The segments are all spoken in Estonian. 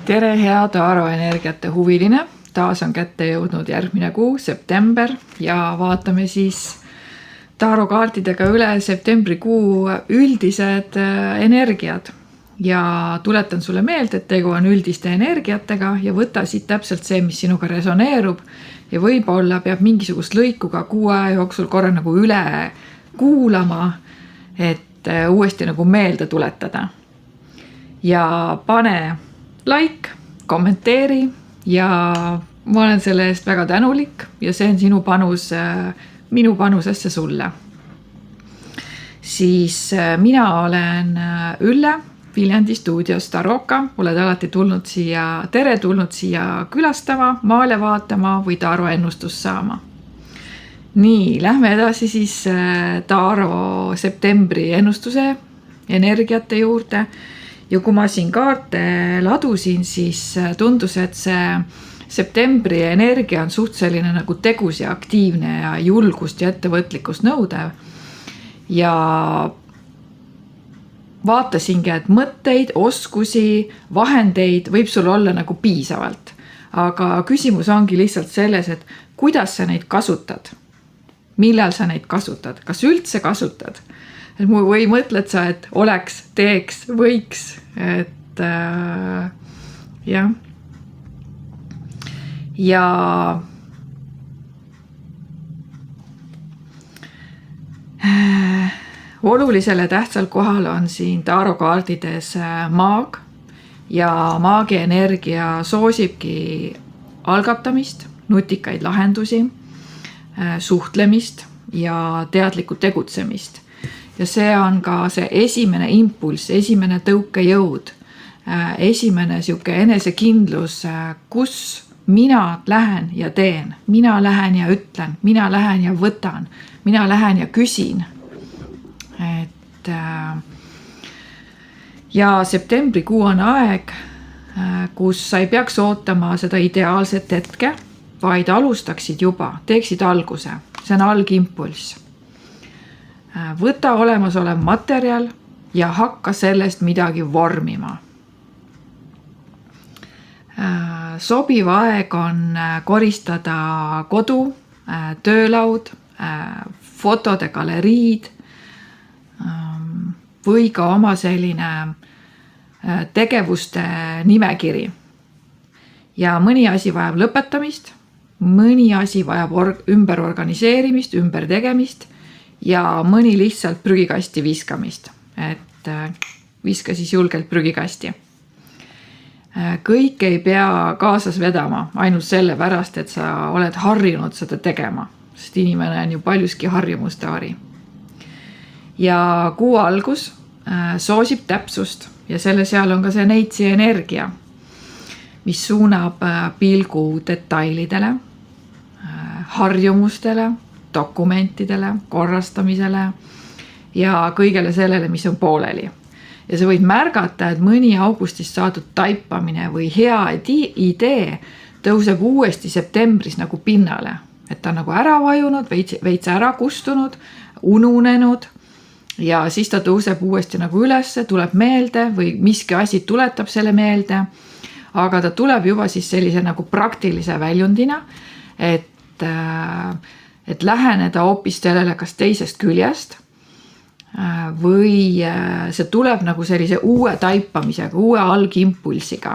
Tere, hea Taaro energiate huviline. Taas on kätte jõudnud järgmine kuu, september, ja vaatame siis Taaro kaartidega üle septembrikuu üldised energiad. Ja tuletan sulle meelde, et tegu on üldiste energiatega ja võta siit täpselt see, mis sinuga resoneerub. Ja võib-olla peab mingisugust lõikuga kuu aja jooksul korra nagu üle kuulama, et uuesti nagu meelde tuletada. Ja pane like, kommenteeri ja ma olen selle eest väga tänulik ja see on sinu panus minu panusesse sulle. Siis mina olen Ülle Viljandi stuudios Taroka. Oled alati tere tulnud siia külastama, maale vaatama või Taaro ennustust saama. Nii, lähme edasi siis Taaro septembri ennustuse energiate juurde. Ja kui ma siin kaarte ladusin, siis tundus, et see septembri energia on suht selline nagu tegus ja aktiivne ja julgust ja ettevõtlikkust nõudev. Ja vaatasingi, et mõtteid, oskusi, vahendeid võib sul olla nagu piisavalt. Aga küsimus ongi lihtsalt selles, et kuidas sa neid kasutad? Millal sa neid kasutad? Kas üldse kasutad? Või mõtled sa, et oleks, teeks, võiks, et jah. Ja olulisele tähtsal kohal on siin Taaro kaardides maag ja maagi energia soosibki algatamist, nutikaid lahendusi, suhtlemist ja teadlikku tegutsemist. Ja see on ka see esimene impulss, esimene tõukejõud, esimene siuke enesekindlus, kus mina lähen ja teen, mina lähen ja ütlen, mina lähen ja võtan, mina lähen ja küsin. Ja septembrikuu on aeg, kus sa ei peaks ootama seda ideaalset hetke, vaid alustaksid juba, teeksid alguse, see on algimpulss. Võta olemasolev materjal ja hakka sellest midagi vormima. Sobiv aeg on koristada kodu, töölaud, fotode galeriid või ka oma selline tegevuste nimekiri. Ja mõni asi vajab lõpetamist, mõni asi vajab ümber organiseerimist, ümber tegemist ja mõni lihtsalt prügikasti viskamist, et viska siis julgelt prügikasti. Kõik ei pea kaasas vedama ainult sellepärast, et sa oled harjunud seda tegema, sest inimene on ju paljuski harjumustaari. Ja kuu algus soosib täpsust ja selle seal on ka see neitsi energia, mis suunab pilgu detailidele, harjumustele, dokumentidele, korrastamisele ja kõigele sellele, mis on pooleli. Ja sa võid märgata, et mõni augustist saadud taipamine või hea idee tõuseb uuesti septembris nagu pinnale. Et ta on nagu ära vajunud, veits ära kustunud, ununenud ja siis ta tõuseb uuesti nagu ülesse, tuleb meelde või miski asi tuletab selle meelde. Aga ta tuleb juba siis sellise nagu praktilise väljundina, et läheneda hoopis sellele kas teisest küljest või see tuleb nagu sellise uue taipamisega, uue algimpulsiga.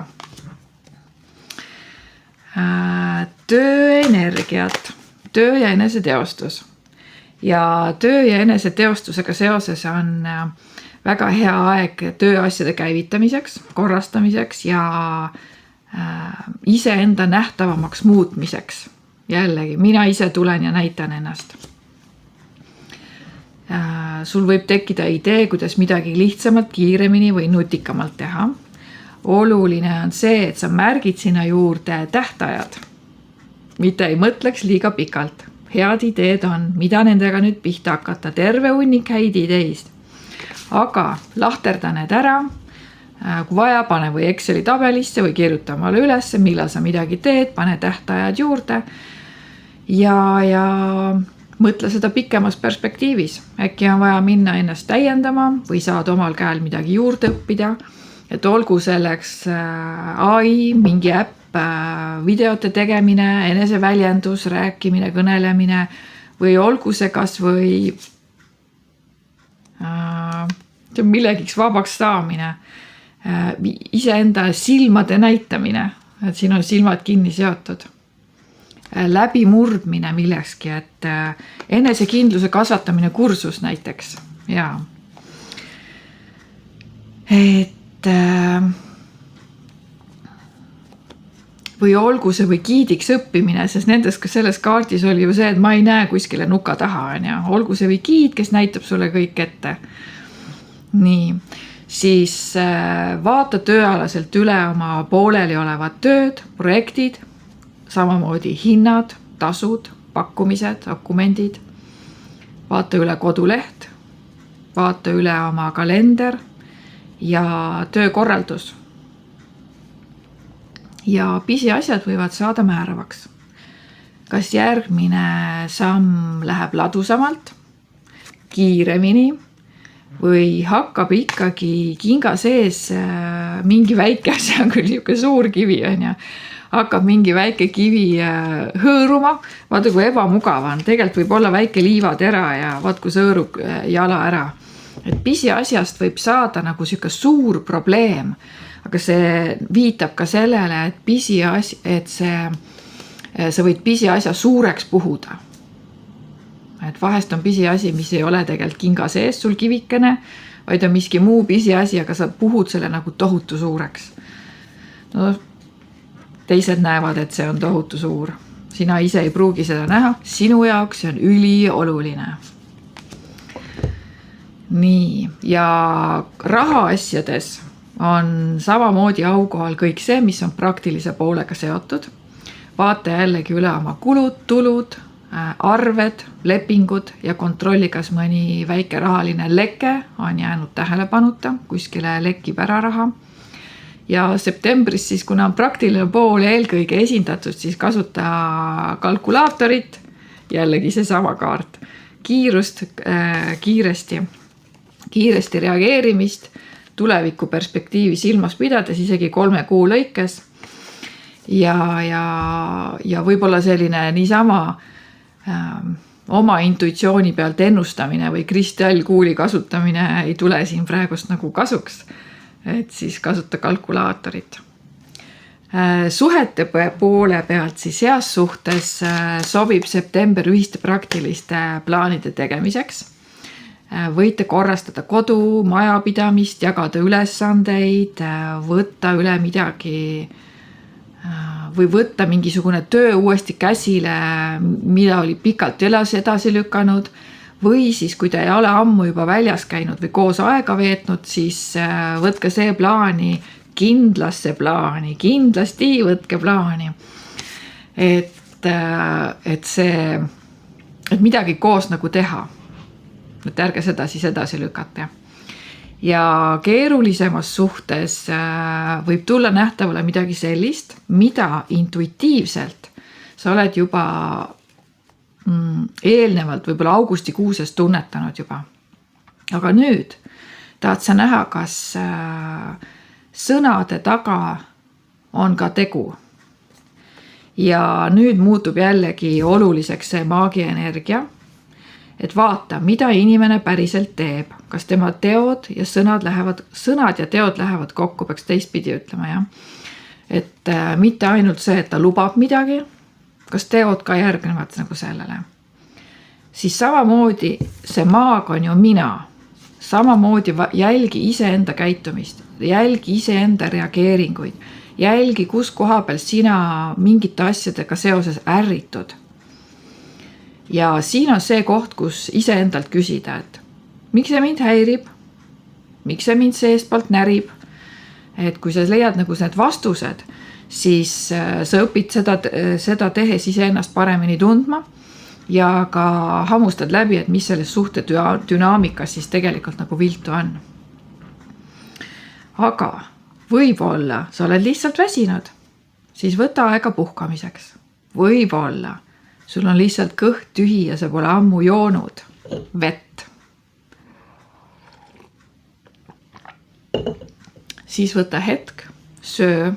Tööenergiat, töö ja eneseteostus. Ja töö ja eneseteostusega seoses on väga hea aeg tööasjade käivitamiseks, korrastamiseks ja iseenda nähtavamaks muutmiseks. Jällegi, mina ise tulen ja näitan ennast. Sul võib tekkida idee, kuidas midagi lihtsamalt, kiiremini või nutikamalt teha. Oluline on see, et sa märgid sinna juurde tähtajad. Mitte ei mõtleks liiga pikalt. Head ideed on, mida nendega nüüd pihta hakata, terve hunnik häid ideist. Aga lahterda need ära, kui vaja, pane või Exceli tabelisse või kirjuta omale üles, millal sa midagi teed, pane tähtajad juurde ja mõtle seda pikemas perspektiivis. Äkki on vaja minna ennast täiendama või saad omal käel midagi juurde õppida. et olgu selleks AI, mingi äpp, videote tegemine, eneseväljendus, rääkimine, kõnelemine või olgu see kas või millegiks vabaks saamine, iseenda silmade näitamine, et siin on silmad kinni seotud, läbimurdmine millekski, et enesekindluse kasvatamine kursus näiteks, jaa. Et või olgu see või giidiks õppimine, sest selles kaardis oli ju see, et ma ei näe kuskile nuka taha, olgu see või giid, kes näitab sulle kõik ette. Nii, siis vaata tööalaselt üle oma pooleli olevad tööd, projektid, samamoodi hinnad, tasud, pakkumised, dokumendid, vaata üle koduleht, vaata üle oma kalender ja töökorraldus. Ja pisiasjad võivad saada määravaks. Kas järgmine samm läheb ladusamalt, kiiremini või hakkab ikkagi kinga sees mingi väike, see on küll niisugune suur kivi, hakkab mingi väike kivi hõõruma, vaata kui ebamugav on, tegelikult võib olla väike liivatera ja vaat kui sõõrub jala ära. Et pisiasjast võib saada nagu siuke suur probleem, aga see viitab ka sellele, et sa võid pisiasja suureks puhuda. Et vahest on pisiasi, mis ei ole tegelikult kinga sees sul kivikene, vaid on miski muu pisiasi, aga sa puhud selle nagu tohutu suureks. No, teised näevad, et see on tohutu suur. Sina ise ei pruugi seda näha, sinu jaoks see on ülioluline. Nii, ja rahaasjades on samamoodi aukohal kõik see, mis on praktilise poolega seotud. Vaata jällegi üle oma kulud, tulud, arved, lepingud ja kontrolli, kas mõni väike rahaline leke on jäänud tähelepanuta, kuskile lekib ära raha. Ja septembris siis, kuna on praktiline pool eelkõige esindatud, siis kasuta kalkulaatorit, jällegi see sama kaart, kiirust, kiiresti reageerimist, tuleviku perspektiivi silmas pidades isegi 3 kuu lõikes ja võib-olla selline niisama oma intuitsiooni pealt ennustamine või kristallkuuli kasutamine ei tule siin praegust nagu kasuks, et siis kasuta kalkulaatorit. Suhete poole pealt siis heas suhtes sobib september ühiste praktiliste plaanide tegemiseks. Võite korrastada kodu, majapidamist, jagada ülesandeid, võtta üle midagi või võtta mingisugune töö uuesti käsile, mida oli pikalt edasi lükanud, või siis kui te ei ole ammu juba väljas käinud või koos aega veetnud, siis võtke see plaani, kindlasti võtke plaani, et midagi koos nagu teha. Et ärge seda siis edasi lükata. Ja keerulisemas suhtes võib tulla nähtavale midagi sellist, mida intuitiivselt sa oled juba eelnevalt võib-olla augustikuuses tunnetanud juba. Aga nüüd tahad sa näha, kas sõnade taga on ka tegu. Ja nüüd muutub jällegi oluliseks see maagienergia, et vaata, mida inimene päriselt teeb, kas tema teod ja sõnad ja teod lähevad kokku, peaks teistpidi ütlema, jah. Et mitte ainult see, et ta lubab midagi, kas teod ka järgnevad nagu sellele. Siis samamoodi see maag on ju mina, samamoodi jälgi iseenda käitumist, jälgi iseenda reageeringuid, jälgi, kus koha peal sina mingite asjadega seoses ärritud. Ja siin on see koht, kus iseendalt küsida, et miks see mind häirib, miks see mind seestpoolt närib, et kui sa leiad nagu need vastused, siis sa õpid seda tehes iseennast paremini tundma ja ka hammustad läbi, et mis selles suhte dünaamikas siis tegelikult nagu viltu on. Aga võib-olla sa oled lihtsalt väsinud, siis võta aega puhkamiseks. Võib-olla sul on lihtsalt kõht tühi ja sa pole ammu joonud vett. siis võta hetk, söö,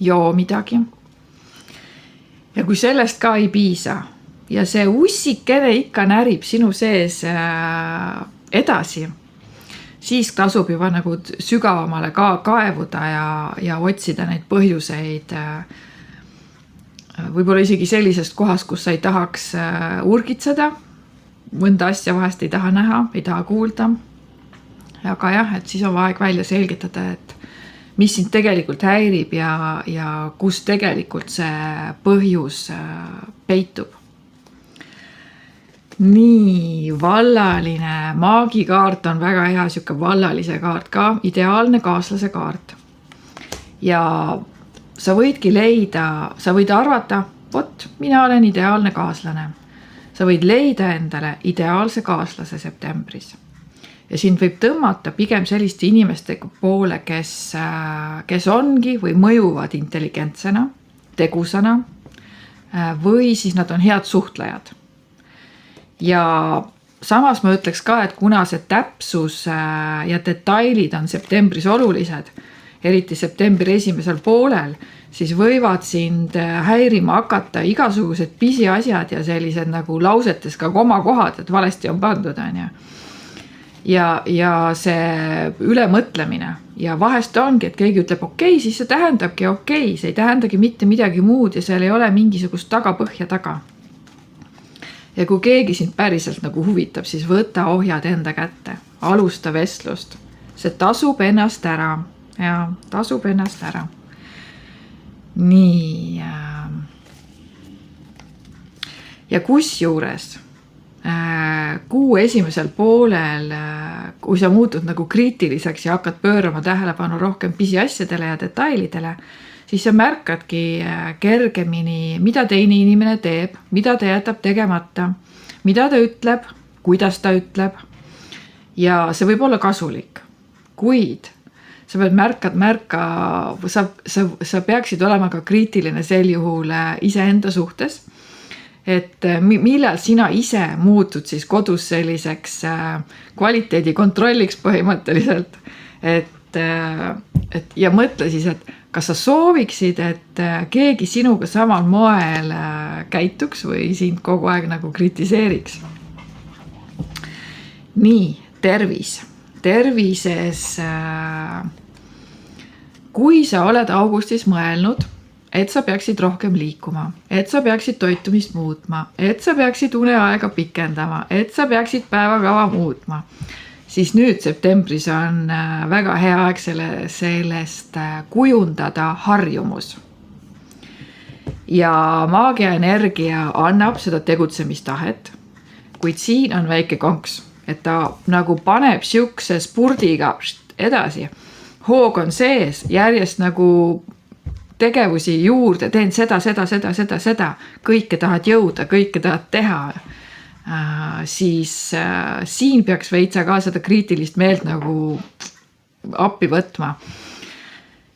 joo midagi. Ja kui sellest ka ei piisa ja see ussikene ikka närib sinu sees edasi, siis tasub juba nagu sügavamale kaevuda ja otsida neid põhjuseid. Võib-olla isegi sellisest kohast, kus sa ei tahaks urgitseda, mõnda asja vahest ei taha näha, ei taha kuulda. Aga jah, et siis on aeg välja selgitada, et mis sind tegelikult häirib ja kus tegelikult see põhjus peitub. Nii, vallaline maagikaart on väga hea siuke vallalise kaart ka, ideaalne kaaslase kaart. Ja sa võidki leida, sa võid arvata, vot, mina olen ideaalne kaaslane. Sa võid leida endale ideaalse kaaslase septembris. Ja sind võib tõmmata pigem selliste inimeste poole, kes ongi või mõjuvad intelligentsena, tegusana või siis nad on head suhtlejad. Ja samas ma ütleks ka, et kuna see täpsus ja detailid on septembris olulised, eriti septembri esimesel poolel, siis võivad sind häirima hakata igasugused pisiasjad ja sellised nagu lausetes ka komakohad, et valesti on pandud. Ja see ülemõtlemine ja vahest ongi, et keegi ütleb okei, siis see tähendabki okei, see ei tähendagi mitte midagi muud ja seal ei ole mingisugust tagapõhja taga. Ja kui keegi sind päriselt nagu huvitab, siis võta ohjad enda kätte, alusta vestlust. See tasub ennast ära. Ja tasub ennast ära. Nii. Ja kus juures kuu esimesel poolel, kui sa muutud nagu kriitiliseks ja hakkad pöörama tähelepanu rohkem pisiasjadele ja detailidele, siis sa märkadki kergemini, mida teine inimene teeb, mida ta jätab tegemata, mida ta ütleb, kuidas ta ütleb. Ja see võib olla kasulik, kuid sa pead sa peaksid olema ka kriitiline sel juhul iseenda suhtes, et millal sina ise muutud siis kodus selliseks kvaliteedi kontrolliks põhimõtteliselt, et ja mõtle siis, et kas sa sooviksid, et keegi sinuga samal moel käituks või sind kogu aeg nagu kritiseeriks. Nii, tervis. Tervises, kui sa oled augustis mõelnud, et sa peaksid rohkem liikuma, et sa peaksid toitumist muutma, et sa peaksid uneaega pikendama, et sa peaksid päevakava muutma, siis nüüd septembris on väga hea aeg sellest kujundada harjumus. Ja maagia energia annab seda tegutsemistahet, kuid siin on väike konks. Et ta nagu paneb siukse spurdiga edasi. Hoog on sees, järjest nagu tegevusi juurde, teen seda. Kõike tahad jõuda, kõike tahad teha. Siis siin peaks veitsa ka seda kriitilist meelt nagu appi võtma.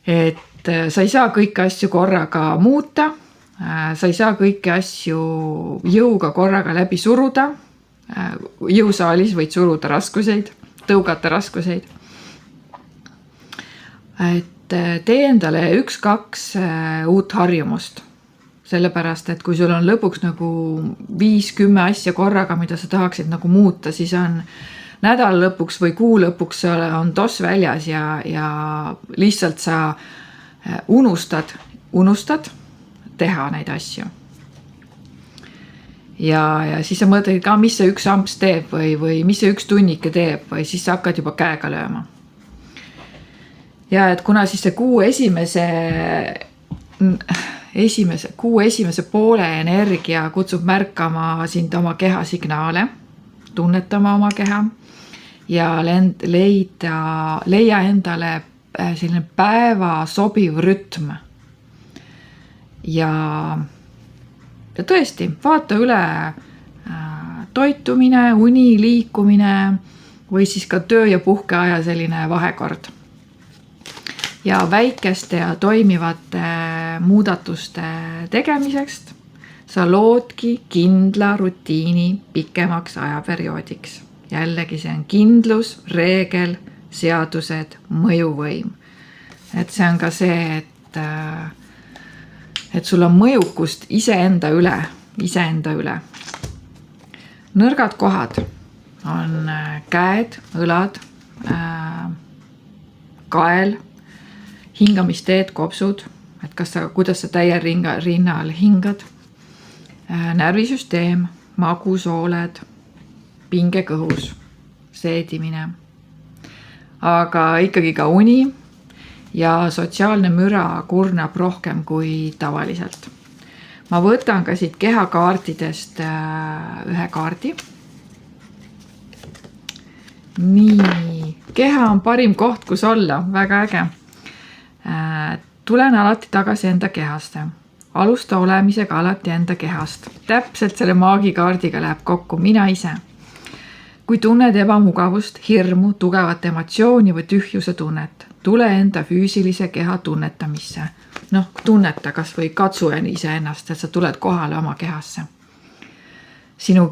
Et sa ei saa kõiki asju korraga muuta. Sa ei saa kõiki asju jõuga korraga läbi suruda. Jõusaalis võid suruda raskuseid, tõugata raskuseid. Et tee endale 1-2 uut harjumust. Sellepärast, et kui sul on lõpuks nagu 5-10 asja korraga, mida sa tahaksid nagu muuta, siis on nädal lõpuks või kuu lõpuks on toss väljas ja lihtsalt sa unustad teha neid asju. Ja siis sa mõtled ka, mis see üks amps teeb või mis see üks tunnike teeb või siis sa hakkad juba käega lööma. Ja et kuna siis see kuu esimese poole energia kutsub märkama sind oma keha signaale, tunnetama oma keha ja leia endale selline päeva sobiv rütm. Ja tõesti, vaata üle toitumine, uni, liikumine või siis ka töö ja puhkeaja selline vahekord. Ja väikeste ja toimivate muudatuste tegemiseks sa loodki kindla rutiini pikemaks ajaperioodiks. Jällegi see on kindlus, reegel, seadused, mõjuvõim. et see on ka see, et sul on mõjukust iseenda üle. Nõrgad kohad on käed, õlad, kael, hingamisteed, kopsud, et kuidas sa täie rinnal hingad, närvisüsteem, magusooled, pinge kõhus, seedimine, aga ikkagi ka uni ja sotsiaalne müra kurnab rohkem kui tavaliselt. Ma võtan ka siit kehakaartidest ühe kaardi. Nii, keha on parim koht, kus olla, väga äge. Tulen alati tagasi enda kehaste. Alusta olemisega alati enda kehast. Täpselt selle maagikaardiga läheb kokku mina ise. Kui tunned ebamugavust, hirmu, tugevat emotsiooni või tühjuse tunnet, tule enda füüsilise keha tunnetamisse. Tunneta kas või katsu ise ennast, et sa tuled kohale oma kehasse. Su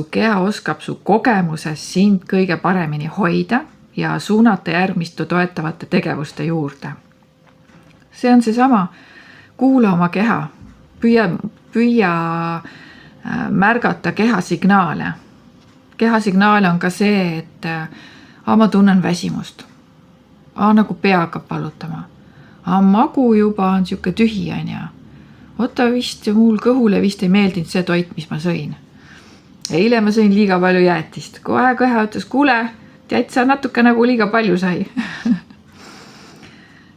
keha oskab su kogemuses sind kõige paremini hoida ja suunata järgmistu toetavate tegevuste juurde. See on seesama, kuula oma keha, püüa märgata keha signaale. Keha signaale on ka see, et ma tunnen väsimust. Nagu pea hakkab palutama. Magu juba on siuke tühi, ja. Oota vist, mul kõhule vist ei meeldinud see toit, mis ma sõin. Eile ma sõin liiga palju jäätist. Kohe ütles, kuule, tead sa natuke nagu liiga palju sai.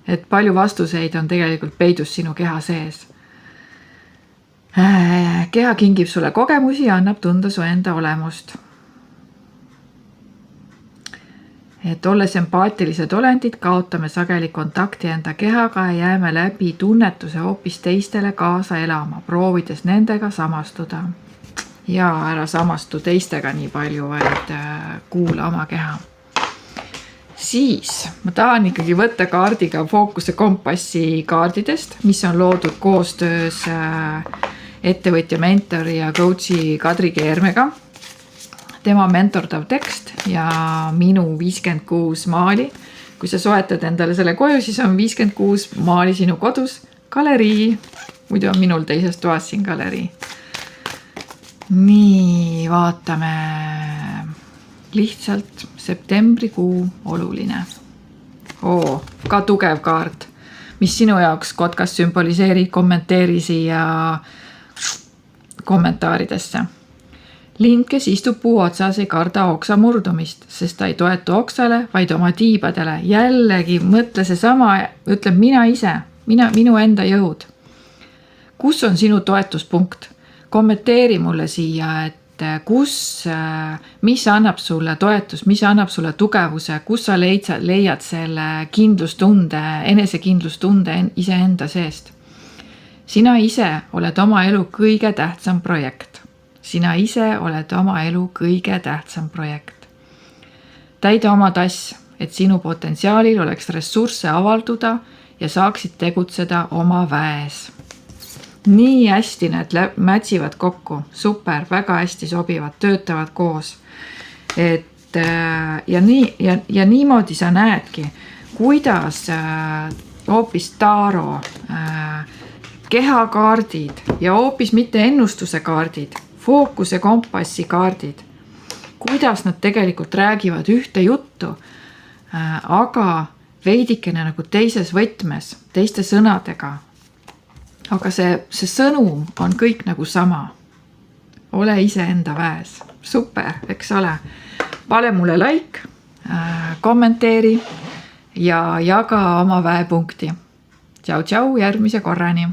Et palju vastuseid on tegelikult peidus sinu keha sees. Keha kingib sulle kogemusi ja annab tunda su enda olemust. Et olles empaatilised olendid, kaotame sageli kontakti enda kehaga ja jääme läbi tunnetuse hoopis teistele kaasa elama, proovides nendega samastuda. Ja ära samastu teistega nii palju, vaid kuula oma keha. Siis ma tahan ikkagi võtta kaardiga Fookuse kompassi kaardidest, mis on loodud koostöös ettevõtja mentori ja coachi Kadri Keermega. Tema mentordav tekst ja minu 56 maali. Kui sa soetad endale selle koju, siis on 56 maali sinu kodus galerii. Muidu on minul teises toas siin galerii. Nii, vaatame lihtsalt septembrikuu oluline. Ka tugev kaart, mis sinu jaoks podcast sümboliseeri, kommenteeri siia kommentaaridesse. Lind, kes istub puu otsas, ei karda oksa murdumist, sest ta ei toetu oksale, vaid oma tiibadele. Jällegi mõtle see sama, ütleb mina ise, minu enda jõud. Kus on sinu toetuspunkt? Kommenteeri mulle siia, et mis annab sulle toetus, mis annab sulle tugevuse, kus sa leiad selle kindlustunde, enesekindlustunde iseenda seest. Sina ise oled oma elu kõige tähtsam projekt. Sina ise oled oma elu kõige tähtsam projekt. Täida oma tass, et sinu potentsiaalil oleks ressursse avalduda ja saaksid tegutseda oma väes. Nii hästi need mätsivad kokku. Super, väga hästi sobivad, töötavad koos. Ja niimoodi sa näedki, kuidas hoopis taaro, kehakaardid ja hoopis mitte ennustuse kaardid, Fookuse kompassi kaardid, kuidas nad tegelikult räägivad ühte juttu, aga veidikene nagu teises võtmes, teiste sõnadega. Aga see sõnum on kõik nagu sama. Ole ise enda väes. Super, eks ole. Pane mulle like, kommenteeri ja jaga oma väepunkti. Tšau, järgmise korrani.